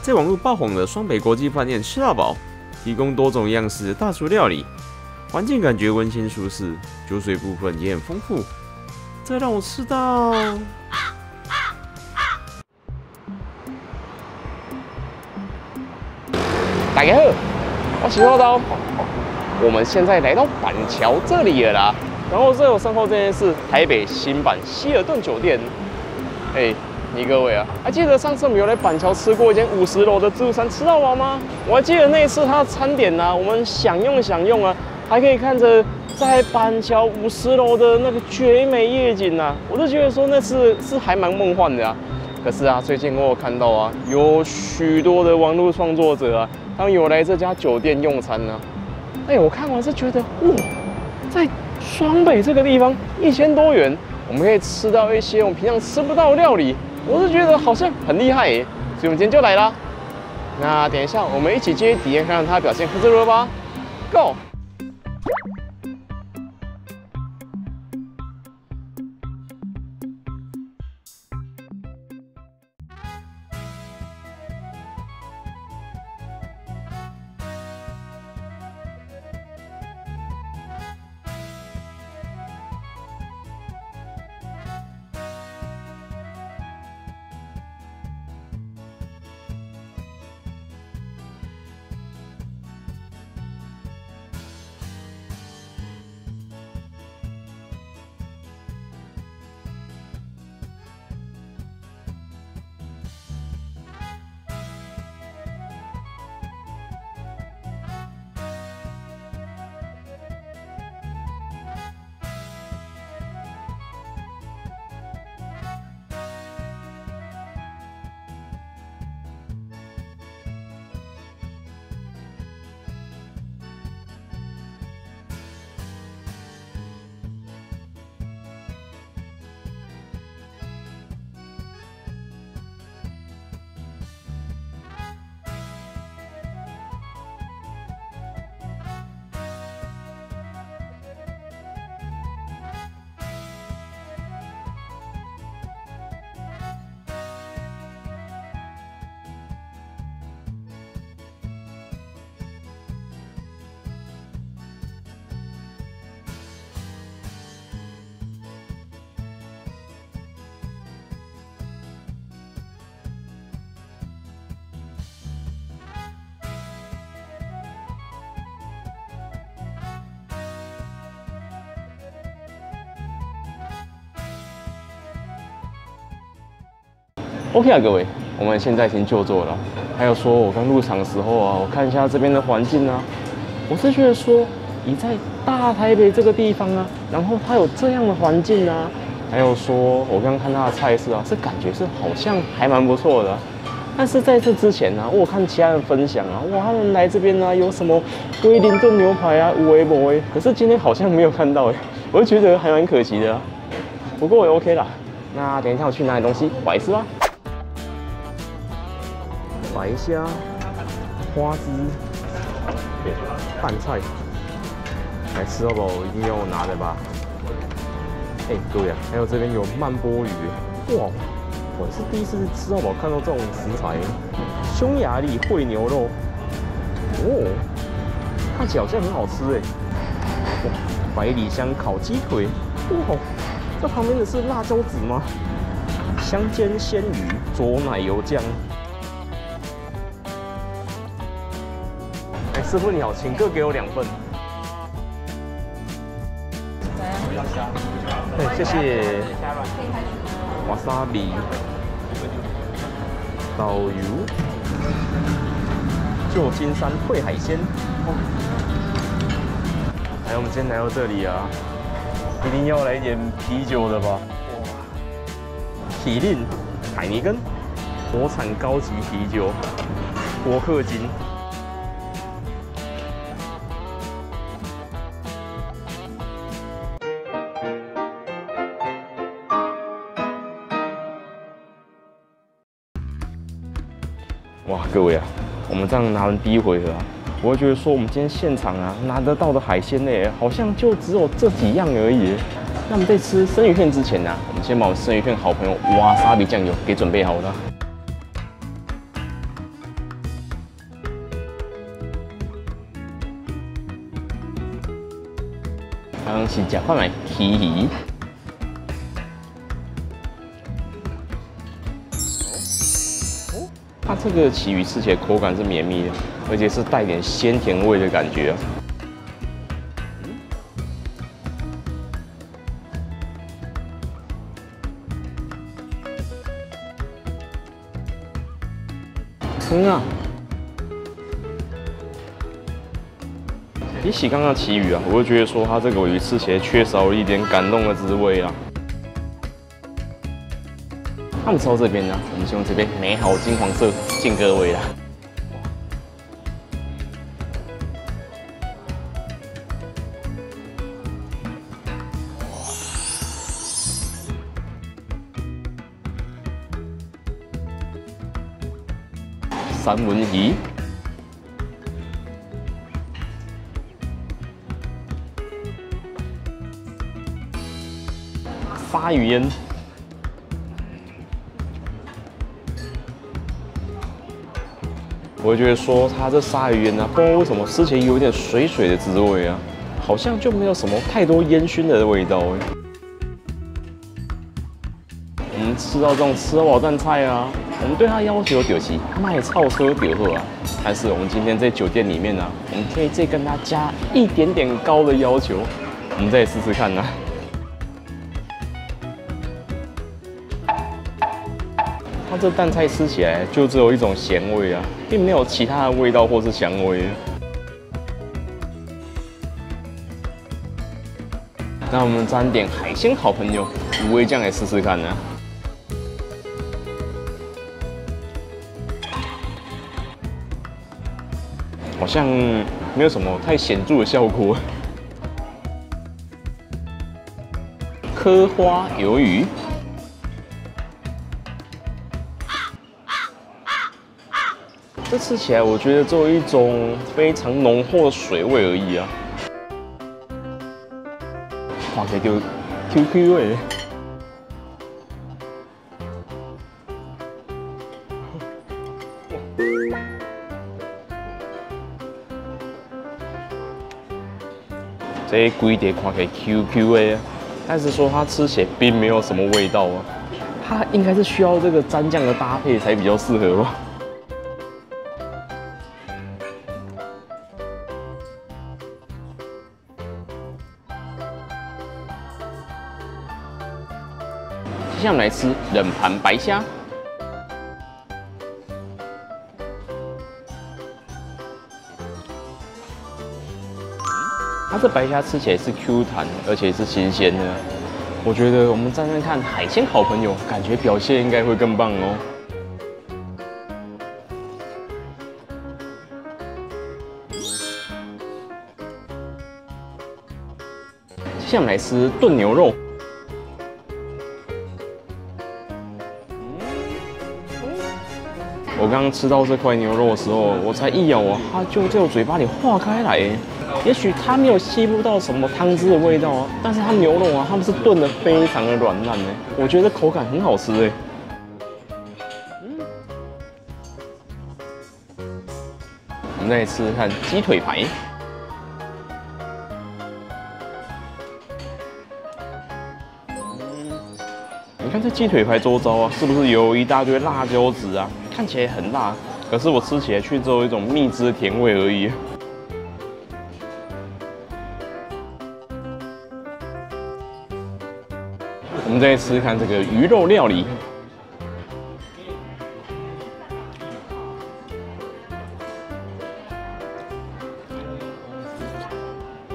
在網絡爆紅的雙北國際飯店吃到飽，提供多種樣式的大廚料理，環境感覺溫馨舒適，酒水部分也很豐富。這讓我吃到。大家好，我是老刀。我們現在來到板橋這裡了啦。然後在我身後這間是台北新板希爾頓酒店。你各位啊，還記得上次我們有來板橋吃過一間50樓的自助餐吃到飽嗎？我還記得那一次它的餐點啊，我們享用啊，還可以看着在板橋50樓的那個絕美夜景啊，我就覺得說那次是還蠻夢幻的啊。可是啊，最近我有看到啊，有許多的網絡創作者啊，他們有來這家酒店用餐呢。我看完是覺得，哇，在雙北這個地方1000多元，我們可以吃到一些我們平常吃不到的料理。我是覺得好像很厲害耶，所以我們今天就來啦。那等一下我們一起进去體驗看看它的表現如何吧。Go！OK 啊，各位，我們現在已經就座了。還有說，我剛入場的時候啊，我看一下這邊的環境啊，我是覺得說，你在大台北這個地方啊，然後它有這樣的環境啊，還有說，我剛剛看它的菜色啊，這感覺是好像還蠻不錯的啊。但是在這之前呢，我看其他人分享啊，哇，他們來這邊呢，有什麼威靈頓牛排啊，有的沒的，可是今天好像沒有看到哎，我就覺得還蠻可惜的啊。不過我也 OK 啦，那等一下我去拿點東西，我來吃吧。白蝦、花枝、拌菜，來吃到飽一定要我拿的吧？各位啊，還有這邊有曼波魚，哇！我是第一次吃到飽看到這種食材，匈牙利烩牛肉，哦，看起來好像很好吃哎。哇，百里香烤雞腿，哇，這旁邊的是辣椒籽嗎？香煎鮮魚佐奶油醬。師傅你好，請各給我2份。謝謝。瓦薩比，導遊，舊金山燴海鮮。還有我們今天來到這裡啊，一定要來一點啤酒的吧？哇，喜令海尼根，國產高級啤酒，伯克金。哇，各位啊，我们这样拿完第一回合啊，我会觉得说我们今天现场啊拿得到的海鮮呢，好像就只有這幾樣而已。那我們在吃生魚片之前呢，我們先把我們生魚片好朋友哇沙比醬油給準備好了。剛剛是吃看來鰭魚。它這個鰭魚吃起來口感是綿密的，而且是帶點鮮甜味的感覺啊。啊！比起刚剛鰭魚啊，我會覺得說它這個鮪魚吃起來缺少了一點感動的滋味啊。那麼說到這邊呢，我們就用這邊美好金黃色敬各位啦。三文魚，鯊魚煙，我會覺得說它這鯊魚煙啊，不知道為什麼吃起來有點水水的滋味啊，好像就沒有什麼太多煙燻的味道哎。我們吃到這種吃飽淡菜啊。我們對它要求就是它賣超車就好啊，但是我們今天在酒店裡面呢，我們可以再跟它加一點點高的要求，我們再試試看呢。它這淡菜吃起來就只有一種鹹味啊，並沒有其他的味道或是香味。那我們沾點海鮮好朋友五味醬來試試看呢。好像沒有什麼太顯著的效果。刻花魷魚，這吃起來我覺得只有一種非常濃厚的水味而已啊。哇，這就 QQ 味。這規碟看起來 QQ 的，但是說它吃起來並沒有什麼味道啊，它應該是需要這個蘸醬的搭配才比較適合吧。接下來我們來吃冷盤白蝦。它這白蝦吃起來是 Q 彈，而且是新鮮的。我覺得我們蘸蘸看海鮮好朋友，感覺表現應該會更棒哦。接下來我們來吃燉牛肉。我剛剛吃到這塊牛肉的時候，我才一咬啊，它就在我嘴巴裡化開來。也許它沒有吸不到什麼湯汁的味道啊，但是它牛肉啊，它們是燉得非常的軟爛哎，我覺得口感很好吃哎。我們再來吃吃看雞腿排。你看這雞腿排周遭啊，是不是有一大堆辣椒籽啊？看起來很辣，可是我吃起來卻只有一種蜜汁的甜味而已。我們再吃看這個魚肉料理。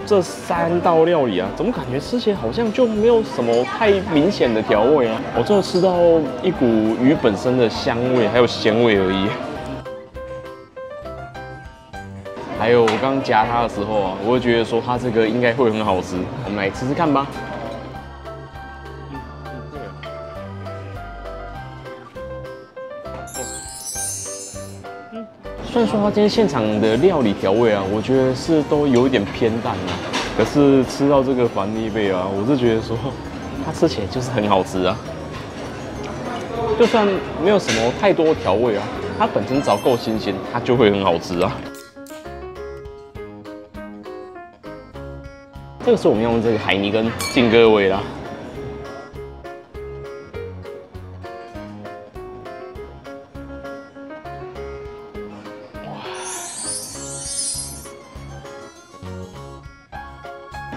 這3道料理啊，怎麼感覺吃起來好像就沒有什麼太明顯的調味啊？我只有吃到一股魚本身的香味，還有鮮味而已。還有我剛剛夾它的時候啊，我會覺得說它這個應該會很好吃。我們來吃吃看吧。雖然說它今天現場的料理調味啊，我覺得是都有一點偏淡啊，可是吃到這個番尼貝啊，我是覺得說它吃起來就是很好吃啊。就算沒有什麼太多調味啊，它本身只要夠新鮮，它就會很好吃啊。這個時候我們用這個海尼根敬各位啦。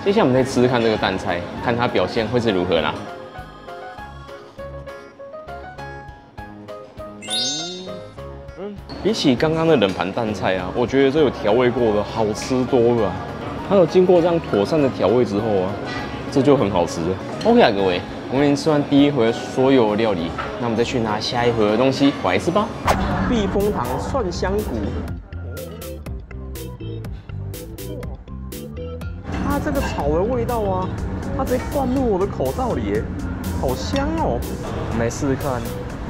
接下來我們再吃吃看這個蛋菜，看它表現会是如何啦。比起剛剛的冷盤蛋菜啊，我覺得這有調味過的好吃多了啊。還有經過這樣妥善的調味之後啊，這就很好吃了。OK 啊，各位，我們已經吃完第一回所有的料理，那我們再去拿下一回的東西回來吃吧。避風塘蒜香骨。它這個炒的味道啊，它直接灌入我的口罩裡耶，好香哦！我們來試試看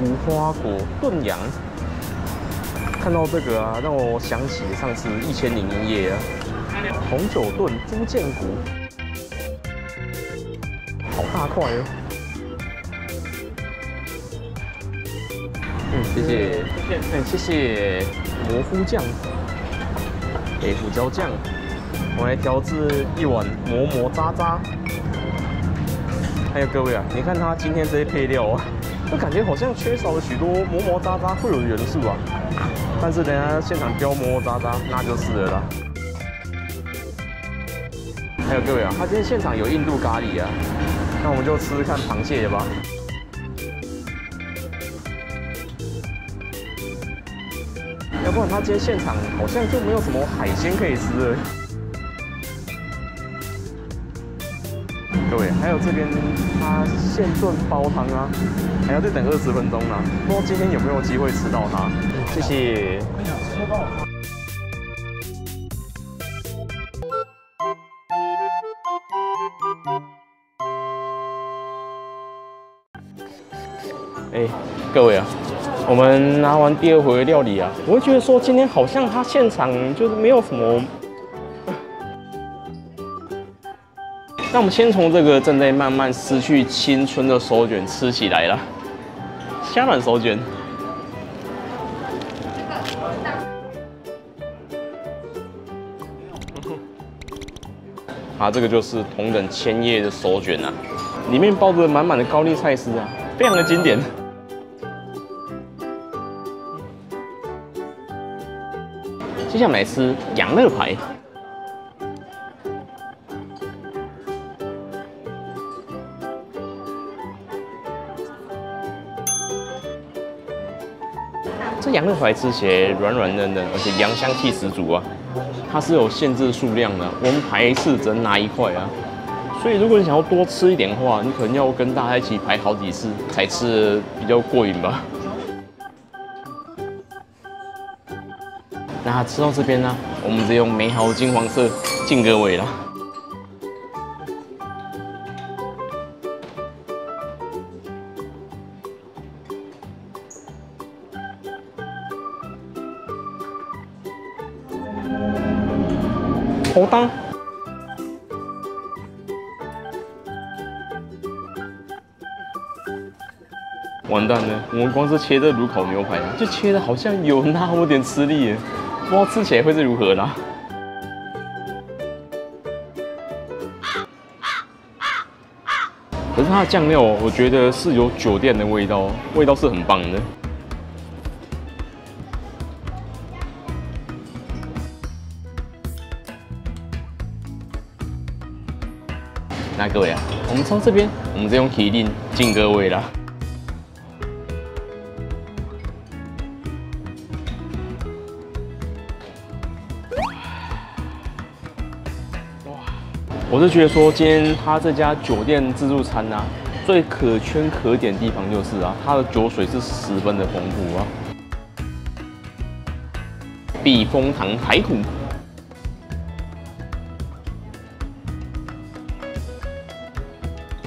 無花果燉羊。看到這個啊，讓我想起上次1001夜啊，紅酒燉豬腱骨，好大塊哦！謝謝，謝謝蘑菇醬、黑胡椒醬。我來調製一碗磨磨渣渣。還有各位啊，你看它今天這些配料啊，就感覺好像缺少了許多磨磨渣渣會有的元素啊。但是等下現場雕磨磨渣渣，那就是了啦。還有各位啊，他今天現場有印度咖喱啊，那我們就吃吃看螃蟹吧。要不然他今天現場好像就没有什麼海鮮可以吃了。各位，還有這邊它現燉煲湯啊，還要再等20分鐘呢，不知道今天有沒有機會吃到它。謝謝。各位啊，我們拿完第2回的料理啊，我會覺得說今天好像它現場就是沒有什麼。那我們先從這個正在慢慢失去青春的手卷吃起來啦，蝦軟手卷。这個就是同等千葉的手卷啊，裡面包着滿滿的高麗菜絲啊，非常的經典。接下來我們來吃羊肋排。这羊肋排吃起來軟軟嫩嫩，而且羊香氣十足啊。它是有限制數量的，我們排一次只能拿1塊啊。所以如果你想要多吃一點的話，你可能要跟大家一起排好幾次，才吃得比較過癮吧。那吃到這邊呢，我們直接用美好金黃色敬各位啦。頭當，完蛋了！我們光是切這爐烤牛排啊，就切的好像有那麼點吃力耶，不知道吃起來會是如何啦。可是它的醬料，我覺得是有酒店的味道，味道是很棒的。那各位啊，我們從這邊，我們再用麒麟敬各位啦。哇！我是覺得說，今天他這家酒店自助餐啊，最可圈可點的地方就是啊，它的酒水是十分的豐富啊。避風塘排骨。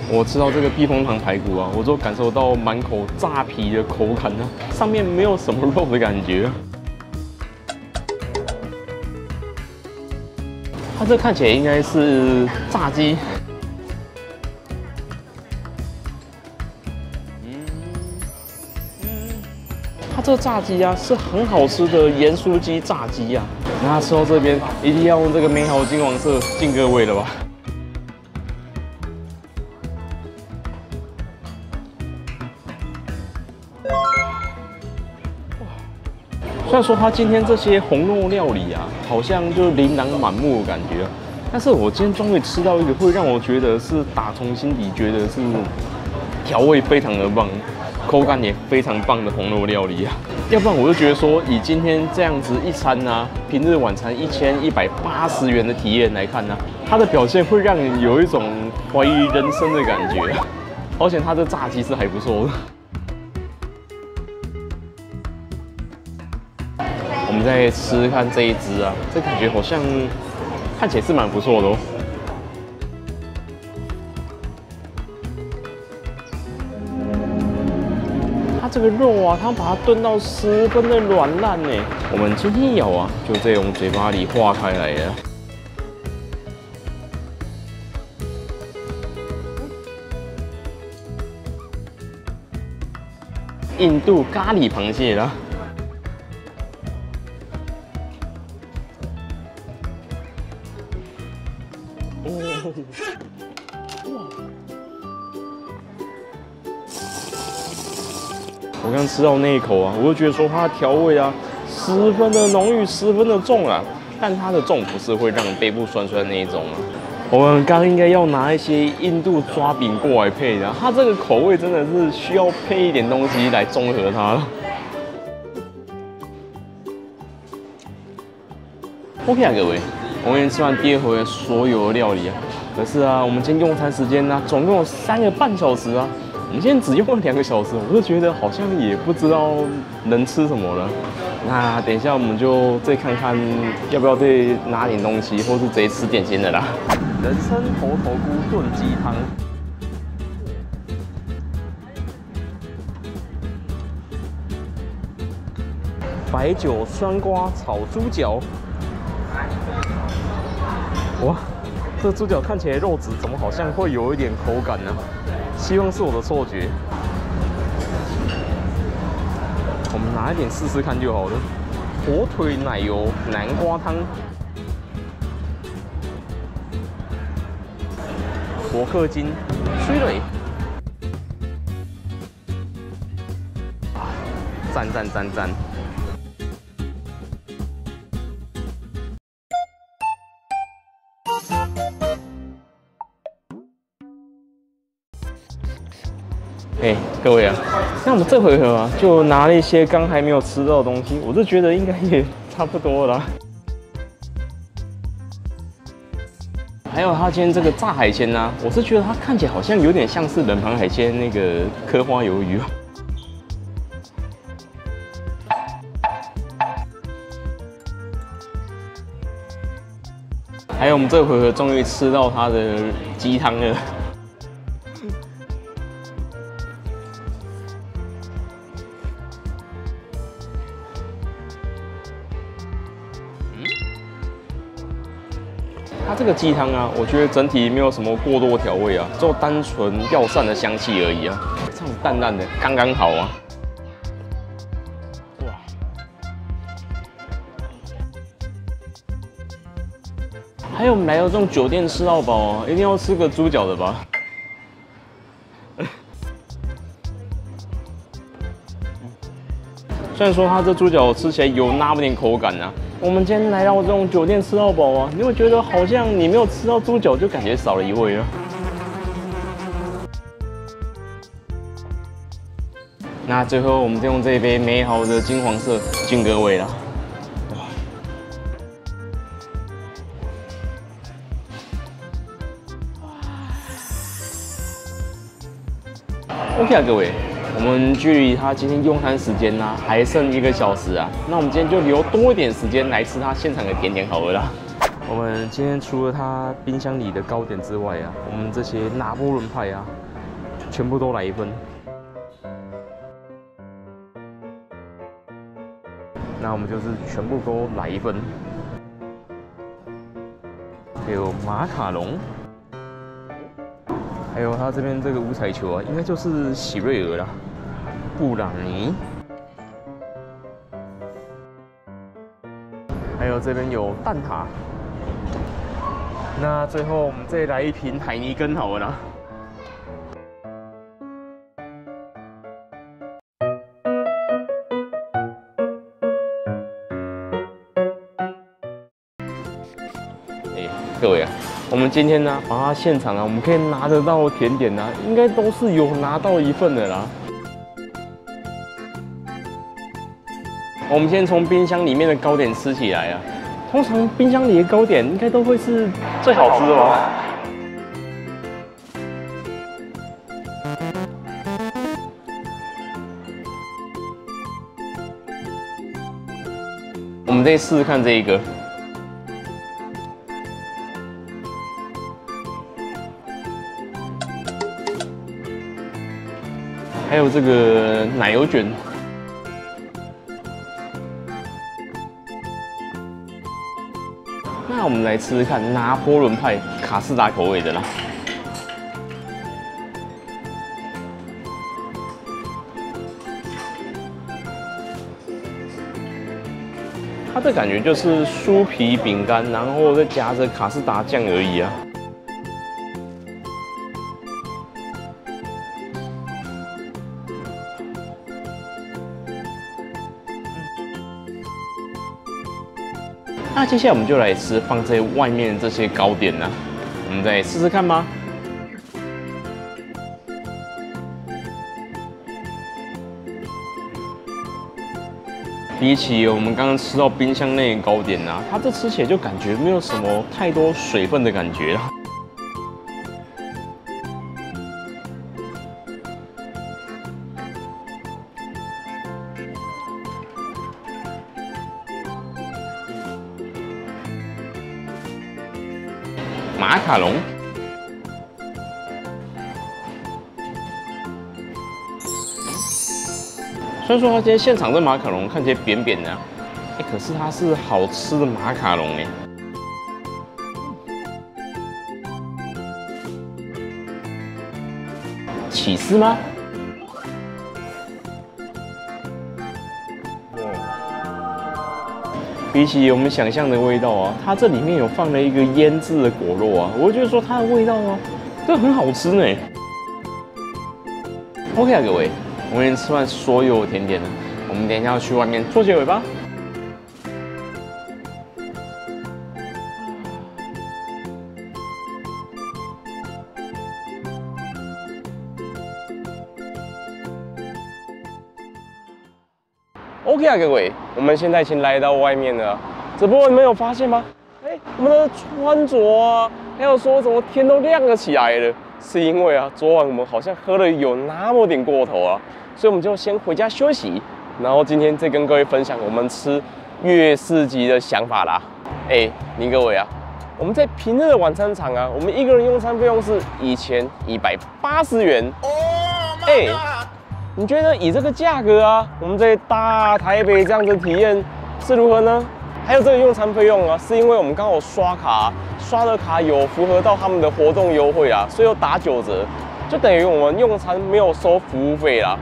我吃到這個避風塘排骨啊，我就感受到滿口炸皮的口感啊，上面沒有什麼肉的感覺。它這看起來應該是炸雞。它這個炸雞啊是很好吃的鹽酥雞炸雞啊。那吃到這邊一定要用這個美好金黃色敬各位了吧。雖然說它今天這些紅肉料理啊，好像就琳琅滿目的感覺啊，但是我今天終於吃到一個會讓我覺得是打從心底覺得是調味非常的棒，口感也非常棒的紅肉料理啊。要不然我就覺得說，以今天這樣子一餐啊，平日晚餐1180元的體驗來看呢、啊，它的表現會讓你有一種懷疑人生的感覺。而且它的炸雞是還不錯的。我們再吃吃看這一只啊，這感覺好像看起來是蠻不錯的哦。它這個肉啊，它把它燉到十分的軟爛呢。我們輕輕一咬啊，就在我們嘴巴裡化開來了。印度咖喱螃蟹啦。我剛吃到那一口啊，我就覺得說它的調味啊，十分的濃郁，十分的重啊。但它的重不是會讓你背部酸酸的那一種啊。我們剛應該要拿一些印度抓餅過來配的，它這個口味真的是需要配一點東西來綜合它了。OK 啊，各位，我们已經吃完第二回所有的料理啊。可是啊，我們今天用餐時間呢，總共有3個半小時啊。我們今天只用了2個小時，我就覺得好像也不知道能吃什麼了。那等一下我們就再看看要不要再拿點東西，或是直接吃點心的啦。人參猴頭菇燉雞湯，白酒酸瓜炒豬腳。哇，這豬腳看起來肉質怎麼好像會有一點口感呢？希望是我的錯覺。我們拿一點試試看就好了。火腿奶油南瓜湯，伯克金水蕊，讚讚讚讚！各位啊，那我們這回合啊，就拿了一些剛還沒有吃到的東西，我就覺得應該也差不多了啦。還有它今天這個炸海鮮啊，我是覺得它看起來好像有點像是冷盤海鮮那個刻花魷魚。還有我們這回合終於吃到它的雞湯了。它這個雞湯啊，我覺得整體沒有什麼過多調味啊，就單純藥膳的香氣而已啊，這種淡淡的剛剛好啊。哇！還有我們來到這種酒店吃到飽啊，一定要吃個豬腳的吧？雖然說它這豬腳吃起來有那麼點口感啊。我們今天來到這種酒店吃到飽啊，你會覺得好像你沒有吃到豬腳，就感覺少了一味啊。那最後我們就用這一杯美好的金黃色敬各位啦。OK 啊，各位。我們距離他今天用餐時間呢，還剩1個小時啊。那我們今天就留多一點時間來吃他現場的甜點好了啦。我們今天除了他冰箱裡的糕點之外啊，我們這些拿破崙派啊，全部都來1份。那我們就是全部都來1份。還有馬卡龍。還有它這邊這個五彩球啊，應該就是喜瑞爾啦，布朗尼。還有這邊有蛋撻。那最後我們再來一瓶海尼根好了啦。各位啊，我們今天呢，把它現場啊，我們可以拿得到甜點啊，應該都是有拿到一份的啦。我們先從冰箱裡面的糕點吃起來啊。通常冰箱裡的糕點應該都會是最好吃的吧？我們再試試看這一個。還有這個奶油卷，那我們來吃吃看拿破崙派卡士達口味的啦。它的感覺就是酥皮餅乾，然後再夾着卡士達醬而已啊。那接下来我們就來吃放在外面的這些糕點啦，我們再試試看吧。比起我們剛剛吃到冰箱內的糕點啊，它這吃起來就感覺沒有什麼太多水分的感覺啦。馬卡龍，雖然說它今天現場的馬卡龍看起來扁扁的，可是它是好吃的馬卡龍哎。起司嗎？比起我們想象的味道啊，它這裡面有放了一個醃制的果肉啊，我就覺得說它的味道啊，这很好吃呢。OK 啊，各位，我们已經吃完所有的甜點了，我們等一下要去外面做結尾吧。OK 啊，各位，我們現在已經來到外面了。只不過你們有發現嗎？我們的穿着啊，還有說怎麼天都亮了起來了，是因為啊，昨晚我們好像喝了有那麼點過頭啊，所以我們就先回家休息。然後今天再跟各位分享我們吃月市集的想法啦。您各位啊，我們在平日的晚餐場啊，我們一個人用餐費用是1180元。你覺得以這個價格啊，我們在大台北這樣的體驗是如何呢？還有這個用餐費用啊，是因為我們剛好刷卡，刷的卡有符合到他們的活動優惠啊，所以有打9折，就等於我們用餐沒有收服務費啦。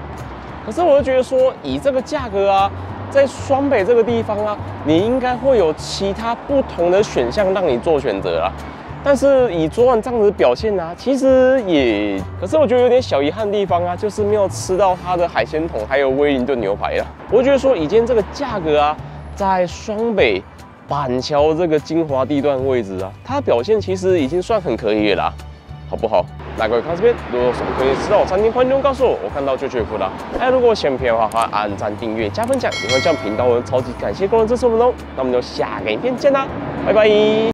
可是我就覺得說，以這個價格啊，在雙北這個地方啊，你應該會有其他不同的選項讓你做選擇啊。但是以昨晚這樣子的表現啊，其實也，可是我覺得有點小遺憾的地方啊，就是沒有吃到它的海鮮桶，還有威靈頓牛排啊。我就覺得說，以今天這個價格啊，在雙北板橋這個精華地段位置啊，它的表現其實已經算很可以了啦，好不好？那各位看這邊，如果有什麼可以吃到我餐廳，歡迎告訴我，我看到就絕福啦。還有如果喜歡的話，歡迎按讚、訂閱、加分享，也會這樣頻道，我超級感謝各位支持我們哦。那我們就下個影片見啦，拜拜。